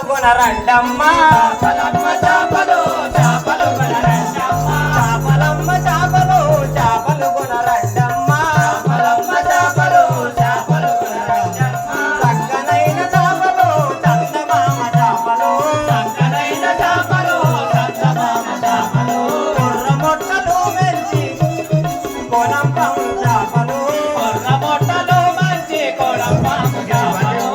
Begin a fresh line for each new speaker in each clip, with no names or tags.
కొనరండమ్మ చేపలమ్మ చేపలు చేపలు కొనరండమ్మ చేపలమ్మ చేపలు చేపలు కొనరండమ్మ చేపలమ్మ చేపలు చేపలు కొనరండమ్మ చక్కనైన చేపలు చందమామ చేపలు చక్కనైన చేపలు చందమామ చేపలు కొర్ర మొట్టలు మంచి కొలంపాము చేపలు కొర్ర మొట్టలు మంచి కొలంపాము చేపలు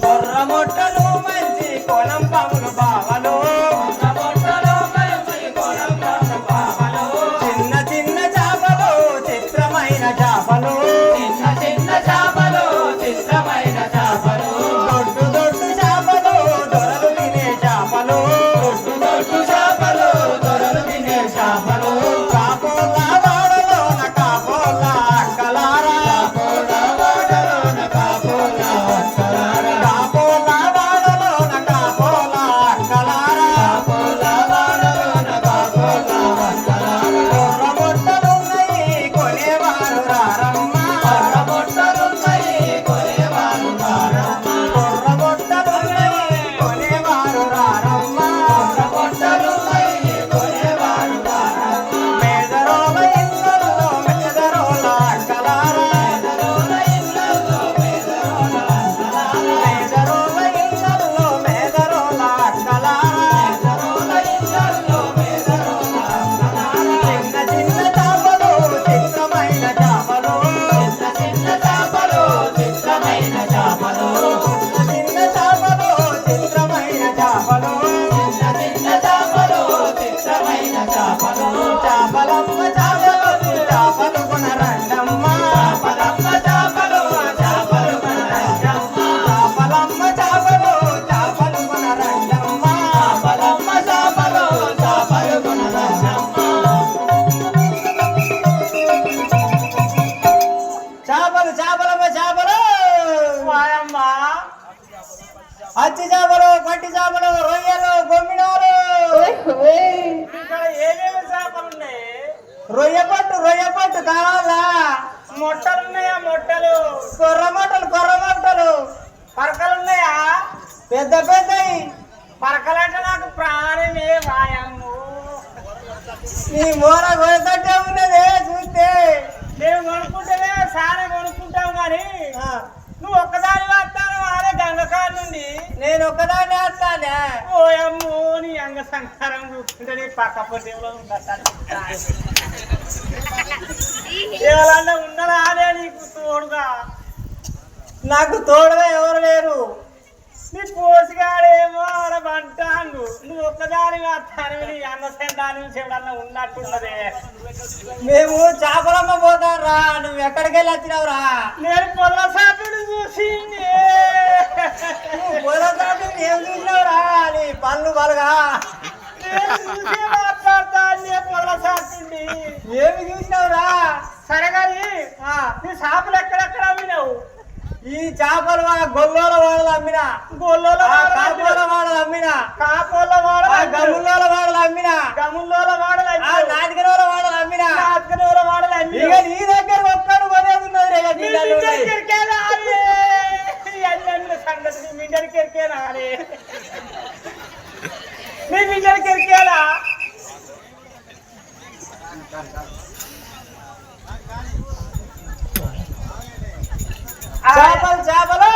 కొర్ర మొట్టలు మంచి కొలంపాములు బావలు కొర్ర మొట్టలు మంచి కొలంపాములు బావలు చిన్న చిన్న చేపలు చిత్రమైన చేపలు చిన్న చిన్న చేపలు చిత్రమైన చేపలు దొడ్డు దొడ్డు చేపలు దొరలు తినే చేపలు దొడ్డు దొడ్డు చేపలు దొరలు తినే చేపలు కాపోల వాడలోన కాపోల అక్కలారా కాపోల వాడలోన కాపోల అక్కలారా కాపోల వాడలోన కాపోల అక్కలారా కాపోల వాడలోన కాపోల అక్కలారా కొర్ర బొట్టలున్నాయి కొనేవారు రారమ్మ కొర్ర బొట్టలున్నాయి కొనేవారు రారమ్మ కొర్ర బొట్టలున్నాయి కొనేవారు రారమ్మ కొర్ర బొట్టలున్నాయి కొనేవారు రారమ్మ మేదరోల ఇళ్ళల్లో మేదరోల అక్కలారా మేదరోల ఇళ్ళల్లో మేదరోల అక్కలారా మేదరోల ఇళ్ళల్లో మేదరోల అక్కలారా మేదరోల ఇళ్ళల్లో మేదరోల అక్కలారా చిన్న చిన్న చేపలు చిత్రమైన చేపలు చిన్న చిన్న చేపలు చిత్రమైన చేపలు చిన్న చేపలు చిత్రమైన చేపలు చిన్న చిన్న చేపలు చిత్రమైన చేపలు చేపలమ్మ చేపలు చేపలు కొనరండమ్మ చేపలమ్మ చేపలు చేపలు కొనరండమ్మ చేపలమ్మ చేపలు చేపలు కొనరండమ్మ చేపలమ్మ చేపలు చేపలు కొనరండమ్మ చేపలు చేపలమ్మ చేపలు వాయమ్మ అచ్చి చేపలు పట్టి చేపలు రొయ్యలు గొమ్మిడాలు ఇక్కడ ఏమేమి చేపలు ఉన్నాయి రొయ్య పట్టు కావాలా మొట్టలు ఉన్నాయా మొట్టలు కొర్ర మొట్టలు పరకలు ఉన్నాయా పెద్ద పెద్దవి పరకలంటే నాకు ప్రాణమే వాయమ్ము నీ మూల కొడుతుంటే ఉన్నదే చూస్తే నేను కొనుక్కుంటేనే సారే కొనుక్కుంటావు కానీ నువ్వు ఒక్కదాని వస్తాను వాడే గంగకాడ నుండి నేను ఒక్కదాన్ని వస్తానే ఓ అమ్ము నీ అంగ సంసారం చూస్తుంటే నీ పక్క పొట్టేలో ఉంటాను ఎవరన్నా ఉన్నారా అనే నీకు తోడుగా నాకు తోడుగా ఎవరు లేరు నీ పోసిగాడేమో ఆడ అంటాను నువ్వు ఒక్కదాని వస్తాను నీ అన్నసంతాన్ని ఎవడన్నా ఉన్నట్టున్నదే మేము చేపలమ్మ పోతారా నువ్వు ఎక్కడికి వెళ్ళి వచ్చినావురా నేను పొల్ల సాటుడు చూసి పొల్ల సాటు ఏం చూసినావురా నీ పళ్ళు బలగా మాట్లాడతా పొల్ల సాటుండి ఏమి చూసినావురా సరే కానీ నీ చేపలు ఎక్కడెక్కడ అమ్మినావు ఈ చేపలు గొల్లోల వాడలు అమ్మినా గొల్లోల వాడలు అమ్మినా కాపోల వాడలు గముల్లోల వాడలు అమ్మినా గముల్లోల వాడలు నాటికనోల వాడలు అమ్మినా నాటికనోల వాడలు అమ్మినా నీ దగ్గర ఒక్కడు కొనేది ఉన్నది సంగతి మీ ఇంటికి ఎరికేనా మీ ఇంటికి ఎరికేనా చేపలు చేపలు